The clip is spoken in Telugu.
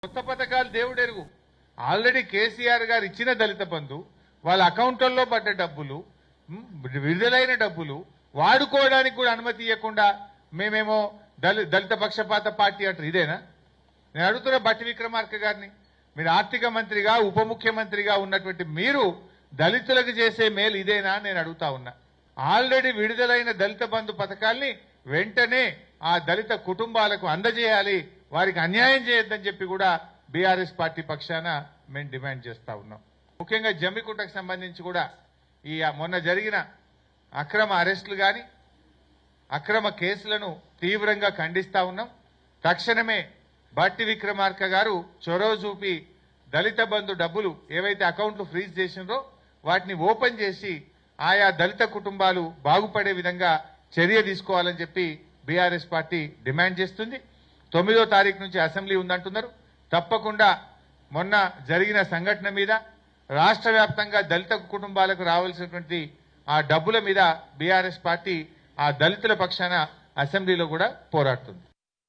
కొత్త పథకాలు దేవుడెరుగు. ఆల్రెడీ కేసీఆర్ గారు ఇచ్చిన దళిత బంధు వాళ్ళ అకౌంట్లలో పడ్డ డబ్బులు, విడుదలైన డబ్బులు వాడుకోవడానికి కూడా అనుమతి ఇవ్వకుండా మేమేమో దళిత పక్షపాత పార్టీ అంటారు. ఇదేనా? నేను అడుగుతున్న బట్టి విక్రమార్క గారిని, మీరు ఆర్థిక మంత్రిగా ఉప ముఖ్యమంత్రిగా ఉన్నటువంటి మీరు దళితులకు చేసే మేలు ఇదేనా నేను అడుగుతా ఉన్నా. ఆల్రెడీ విడుదలైన దళిత బంధు పథకాల్ని వెంటనే ఆ దళిత కుటుంబాలకు అందజేయాలి, వారికి అన్యాయం చేయొద్దని చెప్పి కూడా బీఆర్ఎస్ పార్టీ పక్షాన మేము డిమాండ్ చేస్తా ఉన్నాం. ముఖ్యంగా జమ్మికుంటకు సంబంధించి కూడా ఈ మొన్న జరిగిన అక్రమ అరెస్టులు గాని అక్రమ కేసులను తీవ్రంగా ఖండిస్తా ఉన్నాం. తక్షణమే బట్టి విక్రమార్క గారు చొరవ చూపి దళిత బంధు డబ్బులు ఏవైతే అకౌంట్లు ఫ్రీజ్ చేసిండ్రో వాటిని ఓపెన్ చేసి ఆయా దళిత కుటుంబాలు బాగుపడే విధంగా చర్య తీసుకోవాలని చెప్పి బీఆర్ఎస్ పార్టీ డిమాండ్ చేస్తుంది. 9వ తారీఖు నుంచి అసెంబ్లీ ఉందంటున్నారు. తప్పకుండా మొన్న జరిగిన సంఘటన మీద రాష్ట్ర వ్యాప్తంగా దళిత కుటుంబాలకు రావాల్సినటువంటి ఆ డబ్బుల మీద బీఆర్ఎస్ పార్టీ ఆ దళితుల పక్షాన అసెంబ్లీలో కూడా పోరాడుతుంది.